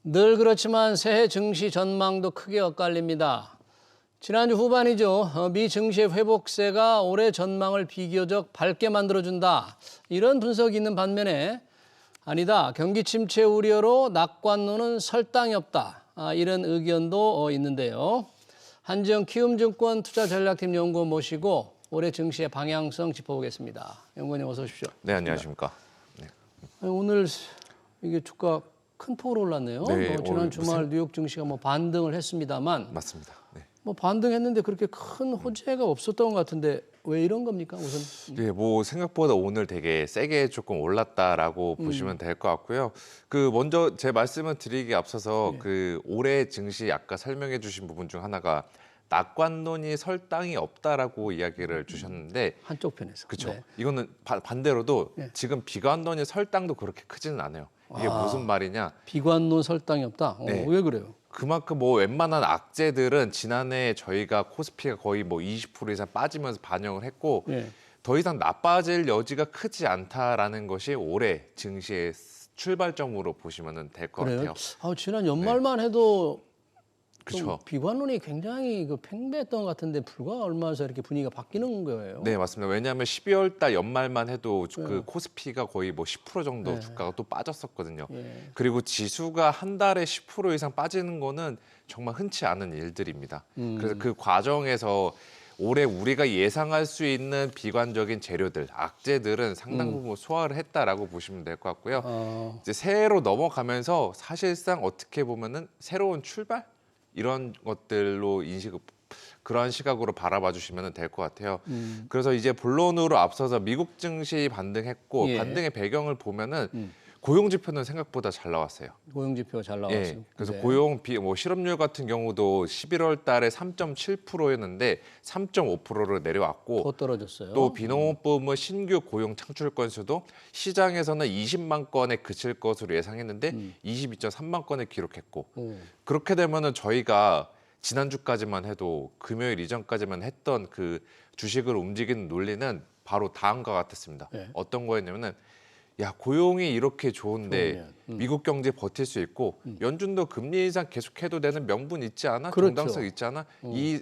늘 그렇지만 새해 증시 전망도 크게 엇갈립니다. 지난주 후반이죠. 미 증시의 회복세가 올해 전망을 비교적 밝게 만들어준다. 이런 분석이 있는 반면에 아니다. 경기 침체 우려로 낙관론은 설당이 없다. 이런 의견도 있는데요. 한지영 키움증권 투자전략팀 연구원 모시고 올해 증시의 방향성 짚어보겠습니다. 연구원님 어서 오십시오. 네, 안녕하십니까. 네. 오늘 이게 주가 큰 폭으로 올랐네요. 네, 지난 주말 뉴욕 증시가 반등을 했습니다만 맞습니다. 네. 반등했는데 그렇게 큰 호재가 없었던 것 같은데 왜 이런 겁니까? 우선 네, 생각보다 오늘 되게 세게 조금 올랐다라고 보시면 될 것 같고요. 먼저 제 말씀을 드리기 앞서서 올해 증시 아까 설명해 주신 부분 중 하나가 낙관론이 설당이 없다라고 이야기를 주셨는데 한쪽 편에서. 그렇죠. 네. 이거는 반대로도 지금 비관론이 설당도 그렇게 크지는 않아요. 이게 무슨 말이냐? 비관론 설당이 없다. 네. 왜 그래요? 그만큼 웬만한 악재들은 지난해 저희가 코스피가 거의 20% 이상 빠지면서 반영을 했고 더 이상 나빠질 여지가 크지 않다라는 것이 올해 증시의 출발점으로 보시면 될 것 같아요. 지난 연말만 해도 그렇죠. 비관론이 굉장히 팽배했던 것 같은데 불과 얼마 서 이렇게 분위기가 바뀌는 거예요. 네, 맞습니다. 왜냐하면 12월 달 연말만 해도 그 코스피가 거의 10% 정도 주가가 또 빠졌었거든요. 그리고 지수가 한 달에 10% 이상 빠지는 거는 정말 흔치 않은 일들입니다. 그래서 그 과정에서 올해 우리가 예상할 수 있는 비관적인 재료들, 악재들은 상당 부분 소화를 했다라고 보시면 될 것 같고요. 이제 새해로 넘어가면서 사실상 어떻게 보면은 새로운 출발? 이런 것들로 그러한 시각으로 바라봐 주시면 될 것 같아요. 그래서 이제 본론으로 앞서서 미국 증시 반등했고 반등의 배경을 보면은 고용 지표는 생각보다 잘 나왔어요. 고용 지표가 잘 나왔어요. 그래서 고용 실업률 같은 경우도 11월 달에 3.7%였는데 3.5%로 내려왔고 더 떨어졌어요. 또 비농업부문 신규 고용 창출 건수도 시장에서는 20만 건에 그칠 것으로 예상했는데 22.3만 건을 기록했고 그렇게 되면은 저희가 지난주까지만 해도 금요일 이전까지만 했던 그 주식을 움직이는 논리는 바로 다음과 같았습니다. 어떤 거였냐면은 야, 고용이 이렇게 좋은데 미국 경제 버틸 수 있고 연준도 금리 인상 계속해도 되는 명분 있지 않아? 그렇죠. 정당성 있지 않아? 이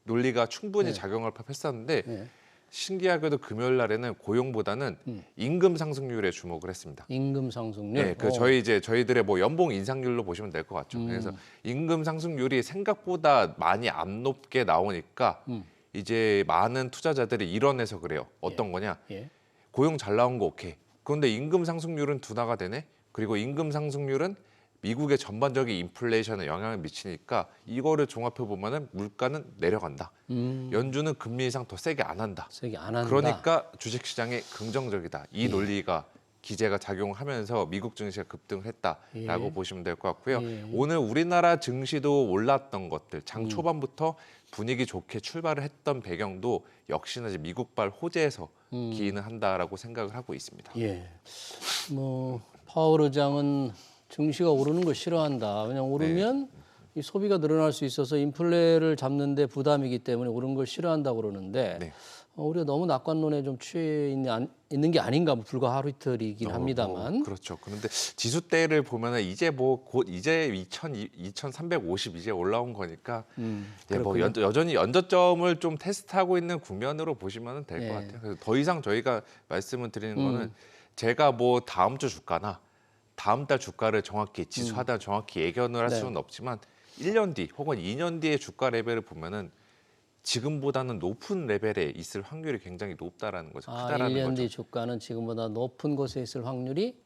논리가 충분히 작용을 했었는데 신기하게도 금요일 날에는 고용보다는 임금 상승률에 주목을 했습니다. 임금 상승률. 네, 저희들의 연봉 인상률로 보시면 될 것 같죠. 그래서 임금 상승률이 생각보다 많이 안 높게 나오니까 이제 많은 투자자들이 이론에서 그래요. 어떤 거냐? 고용 잘 나온 거 오케이. 그런데 임금 상승률은 둔화가 되네. 그리고 임금 상승률은 미국의 전반적인 인플레이션에 영향을 미치니까 이거를 종합해 보면은 물가는 내려간다. 연준은 금리 인상 더 세게 안 한다. 세게 안 한다. 그러니까 주식 시장에 긍정적이다. 이 논리가 기제가 작용하면서 미국 증시가 급등을 했다라고 보시면 될 것 같고요. 오늘 우리나라 증시도 올랐던 것들 장 초반부터 분위기 좋게 출발을 했던 배경도 역시나 이제 미국발 호재에서 기인을 한다라고 생각을 하고 있습니다. 파월 의장은 증시가 오르는 걸 싫어한다. 왜냐하면 오르면 이 소비가 늘어날 수 있어서 인플레를 잡는 데 부담이기 때문에 오르는 걸 싫어한다고 그러는데 우리가 너무 낙관론에 좀 취해 있는 게 아닌가, 불과 하루 이틀이긴 합니다만. 그렇죠. 그런데 지수대를 보면은 이제 곧 이제 2,350 이제 올라온 거니까 여전히 연저점을 좀 테스트하고 있는 국면으로 보시면 될 것 같아요. 그래서 더 이상 저희가 말씀을 드리는 거는 제가 다음 주 주가나 다음 달 주가를 정확히 지수 하단 정확히 예견을 할 수는 없지만 1년 뒤 혹은 2년 뒤의 주가 레벨을 보면은 지금보다는 높은 레벨에 있을 확률이 굉장히 높다라는 거죠. 크다라는 1년 거죠. 뒤 주가는 지금보다 높은 곳에 있을 확률이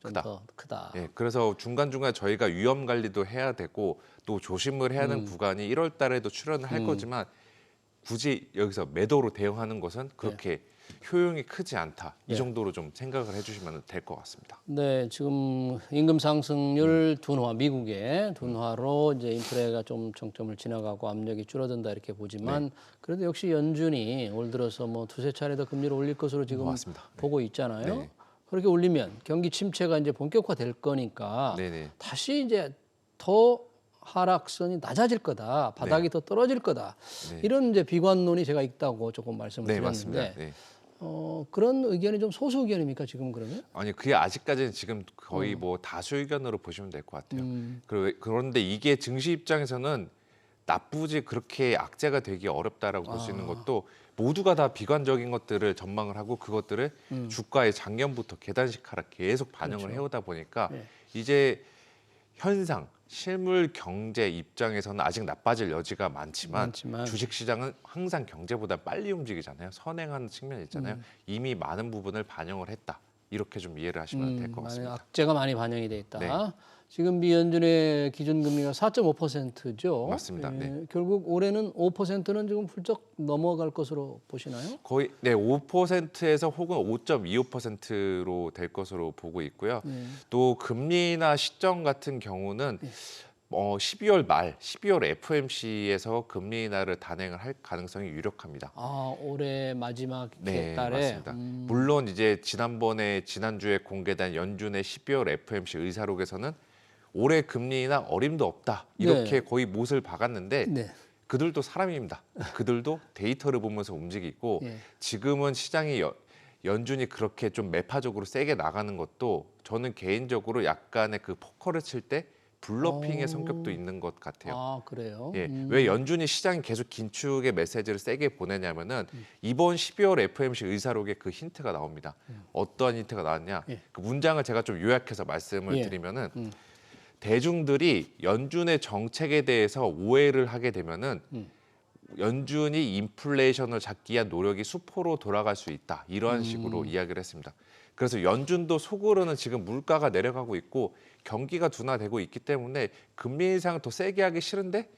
좀 더 크다. 네, 그래서 중간중간 저희가 위험 관리도 해야 되고 또 조심을 해야 하는 구간이 1월 달에도 출연을 할 거지만 굳이 여기서 매도로 대응하는 것은 그렇게 효용이 크지 않다. 이 정도로 좀 생각을 해주시면 될 것 같습니다. 네, 지금 임금 상승률 둔화, 미국의 둔화로 이제 인플레가 좀 정점을 지나가고 압력이 줄어든다 이렇게 보지만 그래도 역시 연준이 올 들어서 두세 차례 더 금리를 올릴 것으로 지금 보고 있잖아요. 그렇게 올리면 경기 침체가 이제 본격화될 거니까 다시 이제 더 하락선이 낮아질 거다, 바닥이 더 떨어질 거다. 이런 이제 비관론이 제가 있다고 조금 말씀을 드렸는데 그런 의견이 좀 소수 의견입니까 지금 그러면? 아니 그게 아직까지는 지금 거의 뭐 다수 의견으로 보시면 될 것 같아요. 그런데 이게 증시 입장에서는 나쁘지 그렇게 악재가 되기 어렵다라고 볼 수 있는 것도 모두가 다 비관적인 것들을 전망을 하고 그것들을 주가에 작년부터 계단식 하락 계속 반영을 해오다 보니까 네. 이제 현상 실물 경제 입장에서는 아직 나빠질 여지가 많지만 주식 시장은 항상 경제보다 빨리 움직이잖아요. 선행하는 측면이 있잖아요. 이미 많은 부분을 반영을 했다. 이렇게 좀 이해를 하시면 될 것 같습니다. 악재가 많이 반영이 돼 있다. 네. 지금 미연준의 기준금리가 4.5%죠. 맞습니다. 네. 결국 올해는 5%는 지금 훌쩍 넘어갈 것으로 보시나요? 거의 5%에서 혹은 5.25%로 될 것으로 보고 있고요. 또 금리나 시점 같은 경우는 12월 말, 12월 FOMC에서 금리 인하를 단행을 할 가능성이 유력합니다. 올해 마지막 네, 달에. 맞습니다. 물론 이제 지난주에 공개된 연준의 12월 FOMC 의사록에서는 올해 금리 인하 어림도 없다 이렇게 거의 못을 박았는데 네. 그들도 사람입니다. 그들도 데이터를 보면서 움직이고 지금은 시장이 연준이 그렇게 좀 매파적으로 세게 나가는 것도 저는 개인적으로 약간의 그 포커를 칠 때 블러핑의 성격도 있는 것 같아요. 그래요? 예, 왜 연준이 시장이 계속 긴축의 메시지를 세게 보내냐면은 이번 12월 FOMC 의사록에 그 힌트가 나옵니다. 어떠한 힌트가 나왔냐? 그 문장을 제가 좀 요약해서 말씀을 드리면은 대중들이 연준의 정책에 대해서 오해를 하게 되면은 연준이 인플레이션을 잡기 위한 노력이 수포로 돌아갈 수 있다. 이러한 식으로 이야기를 했습니다. 그래서 연준도 속으로는 지금 물가가 내려가고 있고 경기가 둔화되고 있기 때문에 금리 인상을 더 세게 하기 싫은데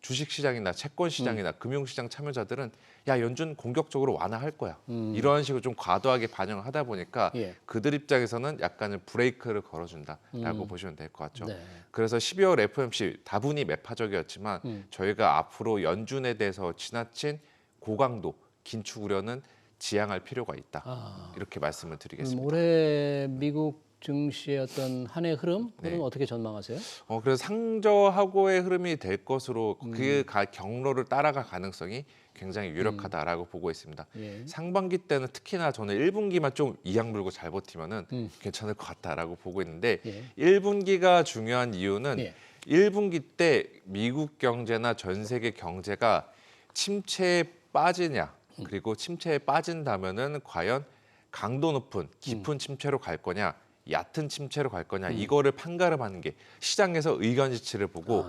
주식시장이나 채권시장이나 금융시장 참여자들은 야 연준 공격적으로 완화할 거야. 이런 식으로 좀 과도하게 반영을 하다 보니까 그들 입장에서는 약간은 브레이크를 걸어준다라고 보시면 될 것 같죠. 네. 그래서 12월 FOMC 다분히 매파적이었지만 저희가 앞으로 연준에 대해서 지나친 고강도 긴축 우려는 지양할 필요가 있다. 이렇게 말씀을 드리겠습니다. 올해 미국 증시의 어떤 한 해 흐름은 어떻게 전망하세요? 그래서 상저하고의 흐름이 될 것으로 그 경로를 따라갈 가능성이 굉장히 유력하다라고 보고 있습니다. 상반기 때는 특히나 저는 1분기만 좀 이악 물고 잘 버티면은 괜찮을 것 같다라고 보고 있는데 1분기가 중요한 이유는 1분기 때 미국 경제나 전 세계 경제가 침체에 빠지냐 그리고 침체에 빠진다면은 과연 강도 높은 깊은 침체로 갈 거냐 얕은 침체로 갈 거냐 이거를 판가름하는 게 시장에서 의견 지치를 보고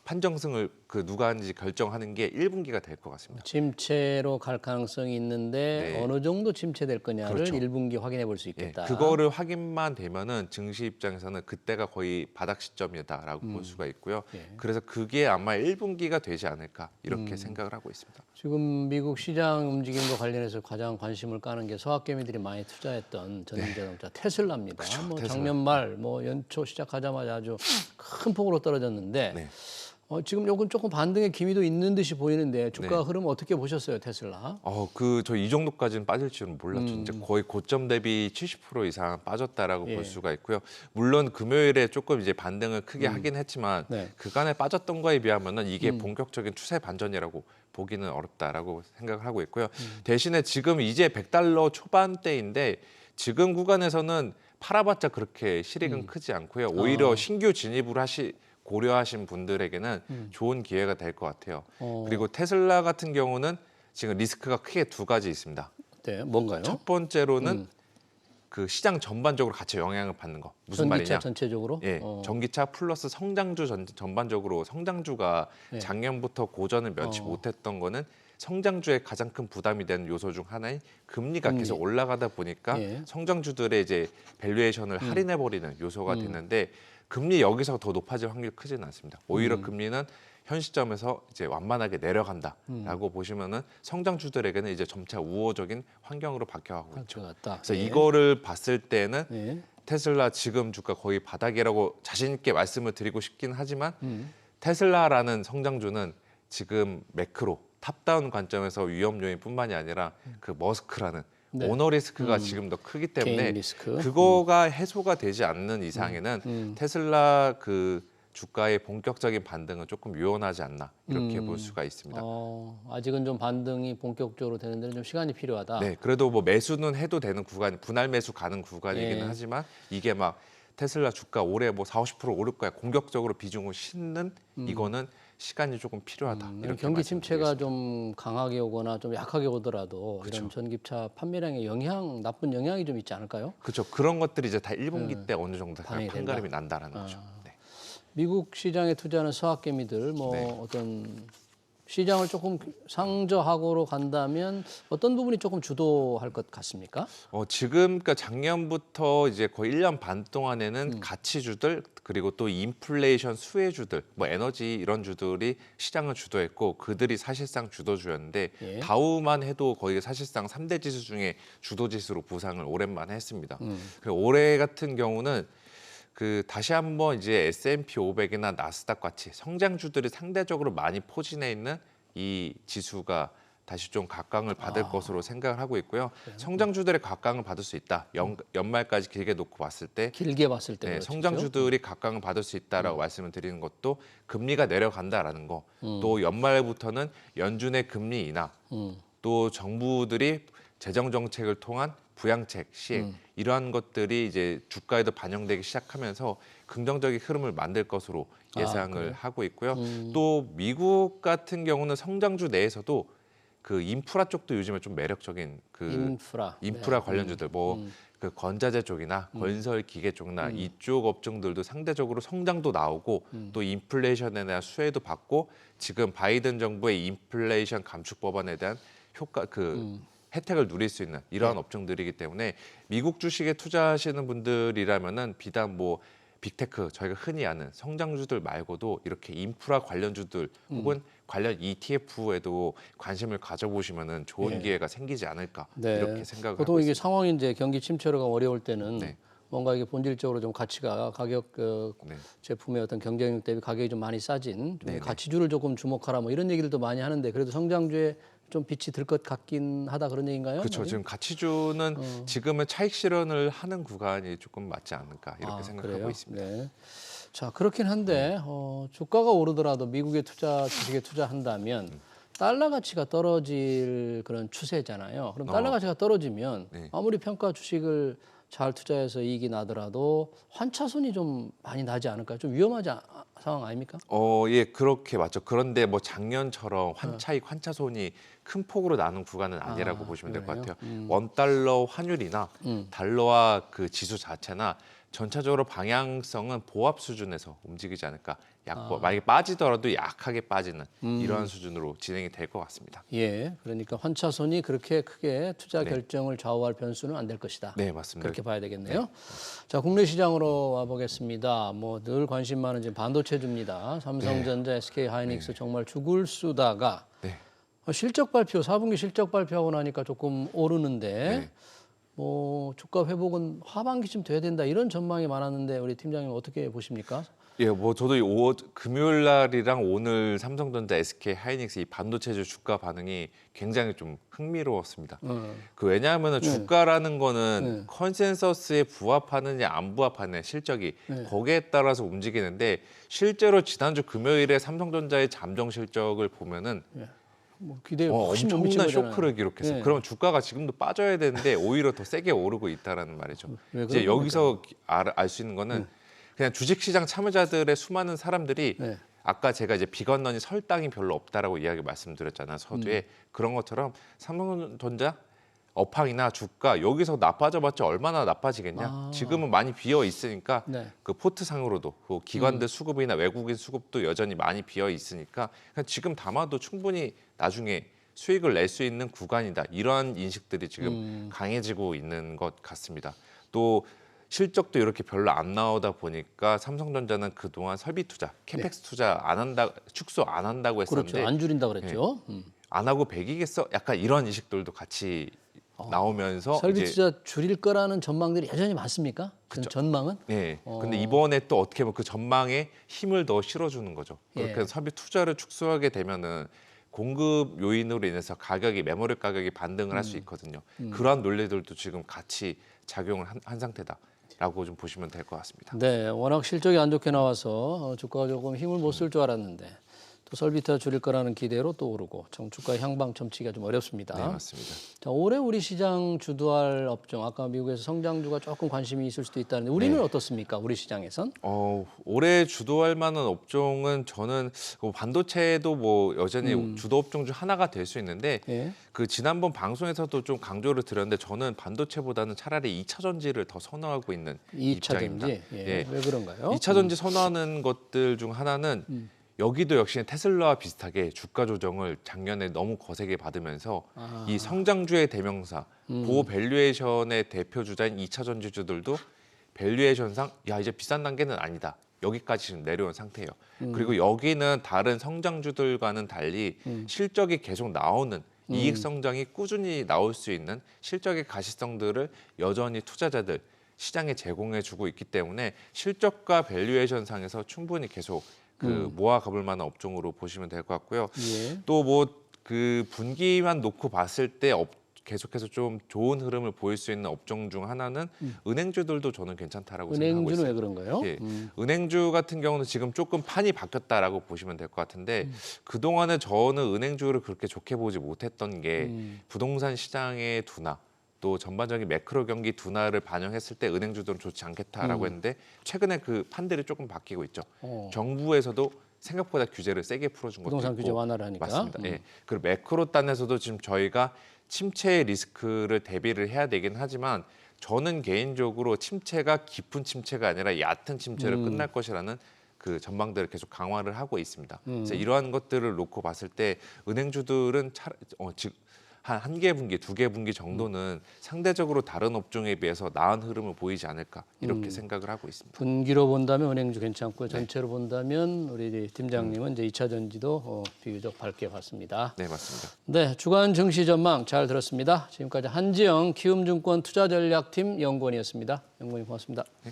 판정승을 누가 하는지 결정하는 게 1분기가 될 것 같습니다. 침체로 갈 가능성이 있는데 어느 정도 침체될 거냐를 그렇죠. 1분기 확인해 볼 수 있겠다. 그거를 확인만 되면은 증시 입장에서는 그때가 거의 바닥 시점이다라고 볼 수가 있고요. 그래서 그게 아마 1분기가 되지 않을까 이렇게 생각을 하고 있습니다. 지금 미국 시장 움직임과 관련해서 가장 관심을 까는 게 소학개미들이 많이 투자했던 전기자동차 테슬라입니다. 테슬라. 작년 말 연초 시작하자마자 아주 큰 폭으로 떨어졌는데 지금 요건 조금 반등의 기미도 있는 듯이 보이는데 주가 흐름 어떻게 보셨어요, 테슬라? 저 이 정도까지는 빠질 줄은 몰랐죠. 이제 거의 고점 대비 70% 이상 빠졌다라고 볼 수가 있고요. 물론 금요일에 조금 이제 반등을 크게 하긴 했지만 그간에 빠졌던 거에 비하면은 이게 본격적인 추세 반전이라고 보기는 어렵다라고 생각을 하고 있고요. 대신에 지금 이제 $100 초반대인데 지금 구간에서는 팔아봤자 그렇게 실익은 크지 않고요. 오히려 신규 진입을 고려하신 분들에게는 좋은 기회가 될 것 같아요. 그리고 테슬라 같은 경우는 지금 리스크가 크게 두 가지 있습니다. 네, 뭔가요? 첫 번째로는 그 시장 전반적으로 같이 영향을 받는 거. 무슨 전기차 말이냐? 전체적으로? 전기차 플러스 성장주 전반적으로 성장주가 작년부터 고전을 면치 못했던 거는 성장주의 가장 큰 부담이 되는 요소 중 하나인 금리가 계속 올라가다 보니까 성장주들의 이제 밸류에이션을 할인해 버리는 요소가 됐는데 금리 여기서 더 높아질 확률이 크지는 않습니다. 오히려 금리는 현 시점에서 이제 완만하게 내려간다라고 보시면은 성장주들에게는 이제 점차 우호적인 환경으로 바뀌어가고 있죠. 그래서 이거를 봤을 때는 테슬라 지금 주가 거의 바닥이라고 자신 있게 말씀을 드리고 싶긴 하지만 테슬라라는 성장주는 지금 매크로 탑다운 관점에서 위험 요인뿐만이 아니라 그 머스크라는 오너 리스크가 지금 더 크기 때문에 그거가 해소가 되지 않는 이상에는 테슬라 그 주가의 본격적인 반등은 조금 유연하지 않나 이렇게 볼 수가 있습니다. 아직은 좀 반등이 본격적으로 되는 데는 좀 시간이 필요하다. 네, 그래도 뭐 매수는 해도 되는 구간, 분할 매수 가는 구간이기는 예. 하지만 이게 막 테슬라 주가 올해 뭐 40~50% 오를 거야. 공격적으로 비중을 싣는 이거는 시간이 조금 필요하다. 이렇게 경기 침체가 말씀드리겠습니다. 좀 강하게 오거나 좀 약하게 오더라도 이런 전기차 판매량에 나쁜 영향이 좀 있지 않을까요? 그렇죠. 그런 것들이 이제 다 1분기 때 어느 정도 반영이 판가름이 난다라는 거죠. 네. 미국 시장에 투자하는 서학개미들 네. 어떤 시장을 조금 상저하고로 간다면 어떤 부분이 조금 주도할 것 같습니까? 지금 그러니까 작년부터 이제 거의 1년 반 동안에는 가치주들 그리고 또 인플레이션 수혜주들, 뭐 에너지 이런 주들이 시장을 주도했고 그들이 사실상 주도주였는데 예. 다우만 해도 거의 사실상 3대 지수 중에 주도 지수로 부상을 오랜만에 했습니다. 그리고 올해 같은 경우는 다시 한번 이제 S&P 500이나 나스닥 같이 성장주들이 상대적으로 많이 포진해 있는 이 지수가 다시 좀 각광을 받을 것으로 생각을 하고 있고요. 성장주들의 각광을 받을 수 있다. 연말까지 길게 놓고 봤을 때 길게 봤을 때 네, 그렇죠. 성장주들이 각광을 받을 수 있다라고 말씀을 드리는 것도 금리가 내려간다라는 거. 또 연말부터는 연준의 금리 인하, 또 정부들이 재정 정책을 통한 부양책 시행 이러한 것들이 이제 주가에도 반영되기 시작하면서 긍정적인 흐름을 만들 것으로 예상을 하고 있고요. 또 미국 같은 경우는 성장주 내에서도 그 인프라 쪽도 요즘에 좀 매력적인 인프라 네. 관련주들 그 건자재 쪽이나 건설 기계 쪽이나 이쪽 업종들도 상대적으로 성장도 나오고 또 인플레이션에 대한 수혜도 받고 지금 바이든 정부의 인플레이션 감축 법안에 대한 혜택을 누릴 수 있는 이러한 업종들이기 때문에 미국 주식에 투자하시는 분들이라면은 비단 뭐 빅테크 저희가 흔히 아는 성장주들 말고도 이렇게 인프라 관련주들 혹은 관련 ETF에도 관심을 가져보시면은 좋은 기회가 생기지 않을까 이렇게 생각을 보통 하고 이게 있습니다. 상황이 이제 경기 침체가 어려울 때는 네. 뭔가 이게 본질적으로 좀 가치가 가격 네. 제품의 어떤 경쟁력 대비 가격이 좀 많이 싸진 좀 네네. 가치주를 조금 주목하라 뭐 이런 얘기들도 많이 하는데 그래도 성장주에 좀 빛이 들 것 같긴 하다 그런 얘기인가요? 그렇죠. 아직? 지금 가치주는 지금은 차익 실현을 하는 구간이 조금 맞지 않을까 이렇게 생각하고 그래요? 있습니다. 네. 자 그렇긴 한데 주가가 오르더라도 미국의 주식에 투자한다면 달러 가치가 떨어질 그런 추세잖아요. 그럼 달러 가치가 떨어지면 네. 아무리 평가 주식을 잘 투자해서 이익이 나더라도 환차손이 좀 많이 나지 않을까요? 좀 위험하지 상황 아닙니까? 예, 그렇게 맞죠. 그런데 뭐 작년처럼 환차손이 큰 폭으로 나는 구간은 아니라고 보시면 될 것 그래요? 같아요. 원달러 환율이나 달러와 그 지수 자체나 전체적으로 방향성은 보합 수준에서 움직이지 않을까. 만약에 빠지더라도 약하게 빠지는 이러한 수준으로 진행이 될 것 같습니다. 예, 그러니까 환차손이 그렇게 크게 투자 네. 결정을 좌우할 변수는 안 될 것이다. 네, 맞습니다. 그렇게 봐야 되겠네요. 자, 국내 시장으로 와보겠습니다. 뭐 늘 관심 많은 지금 반도체주입니다. 삼성전자, SK 하이닉스 정말 죽을 수다가 네. 실적 발표, 4분기 실적 발표하고 나니까 조금 오르는데 네. 뭐 주가 회복은 하반기쯤 돼야 된다 이런 전망이 많았는데 우리 팀장님 어떻게 보십니까? 예, 뭐 저도 금요일 날이랑 오늘 삼성전자, SK 하이닉스 이 반도체주 주가 반응이 굉장히 좀 흥미로웠습니다. 왜냐하면은 주가라는 거는 컨센서스에 부합하느냐 안 부합하느냐 실적이 거기에 따라서 움직이는데 실제로 지난주 금요일에 삼성전자의 잠정 실적을 보면은 뭐 기대에 훨씬 못 미친 엄청난 거잖아요. 쇼크를 기록했어요. 네. 그럼 주가가 지금도 빠져야 되는데 오히려 더 세게 오르고 있다라는 말이죠. 왜 이제 그런 여기서 알 수 있는 거는 그냥 주식시장 참여자들의 수많은 사람들이 네. 아까 제가 이제 비건너니 설당이 별로 없다라고 이야기 말씀드렸잖아요. 서두에 그런 것처럼 삼성전자 업황이나 주가 여기서 나빠져봤자 얼마나 나빠지겠냐. 지금은 많이 비어 있으니까 네. 그 포트상으로도 그 기관들 수급이나 외국인 수급도 여전히 많이 비어 있으니까 그냥 지금 담아도 충분히 나중에 수익을 낼 수 있는 구간이다. 이러한 인식들이 지금 강해지고 있는 것 같습니다. 또 실적도 이렇게 별로 안 나오다 보니까 삼성전자는 그동안 설비 투자, 캐펙스 투자 안 한다, 축소 안 한다고 했었는데 그렇죠. 안 줄인다 그랬죠. 안 하고 배기겠어? 약간 이런 인식들도 같이 나오면서 설비 이제 투자 줄일 거라는 전망들이 여전히 많습니까? 그 전망은? 네. 근데 이번에 또 어떻게 보면 그 전망에 힘을 더 실어주는 거죠. 그렇게 예. 설비 투자를 축소하게 되면은 공급 요인으로 인해서 메모리 가격이 반등을 할 수 있거든요. 그러한 논리들도 지금 같이 작용을 한 상태다. 라고 좀 보시면 될 것 같습니다. 네, 워낙 실적이 안 좋게 나와서 주가가 조금 힘을 못 쓸 줄 알았는데 또 설비타 줄일 거라는 기대로 또 오르고 정 주가 향방 점치기가 좀 어렵습니다. 네, 맞습니다. 자, 올해 우리 시장 주도할 업종, 아까 미국에서 성장주가 조금 관심이 있을 수도 있다는데 우리는 어떻습니까? 우리 시장에선? 올해 주도할 만한 업종은 저는 반도체도 뭐 여전히 주도 업종 중 하나가 될 수 있는데 예. 그 지난번 방송에서도 좀 강조를 드렸는데 저는 반도체보다는 차라리 2차 전지를 더 선호하고 있는 2차 입장입니다. 전지? 예. 왜 그런가요? 2차 전지 선호하는 것들 중 하나는 여기도 역시 테슬라와 비슷하게 주가 조정을 작년에 너무 거세게 받으면서 이 성장주의 대명사, 고밸류에이션의 대표 주자인 2차 전지주들도 밸류에이션상 야 이제 비싼 단계는 아니다. 여기까지 지금 내려온 상태예요. 그리고 여기는 다른 성장주들과는 달리 실적이 계속 나오는 이익 성장이 꾸준히 나올 수 있는 실적의 가시성들을 여전히 투자자들 시장에 제공해주고 있기 때문에 실적과 밸류에이션 상에서 충분히 계속 모아 가볼 만한 업종으로 보시면 될 것 같고요. 예. 또 뭐 그 분기만 놓고 봤을 때 계속해서 좀 좋은 흐름을 보일 수 있는 업종 중 하나는 은행주들도 저는 괜찮다라고 생각하고 은행주는 있어요. 왜 그런가요? 예, 은행주 같은 경우는 지금 조금 판이 바뀌었다라고 보시면 될 것 같은데 그동안에 저는 은행주를 그렇게 좋게 보지 못했던 게 부동산 시장의 둔화 또 전반적인 매크로 경기 둔화를 반영했을 때 은행주들은 좋지 않겠다라고 했는데 최근에 그 판들이 조금 바뀌고 있죠. 정부에서도 생각보다 규제를 세게 풀어준 것도 부동산 있고 규제 완화를 하니까. 맞습니다. 예. 그리고 매크로 단에서도 지금 저희가 침체 리스크를 대비를 해야 되긴 하지만 저는 개인적으로 침체가 깊은 침체가 아니라 얕은 침체로 끝날 것이라는 그 전망들을 계속 강화를 하고 있습니다. 그래서 이러한 것들을 놓고 봤을 때 은행주들은 한 개 분기, 2개 분기 정도는 상대적으로 다른 업종에 비해서 나은 흐름을 보이지 않을까 이렇게 생각을 하고 있습니다. 분기로 본다면 은행주 괜찮고요. 전체로 본다면 우리 팀장님은 이제 2차 전지도 비교적 밝게 봤습니다. 네, 맞습니다. 네, 주간 증시 전망 잘 들었습니다. 지금까지 한지영 키움증권 투자전략팀 연구원이었습니다. 연구원님 고맙습니다. 네.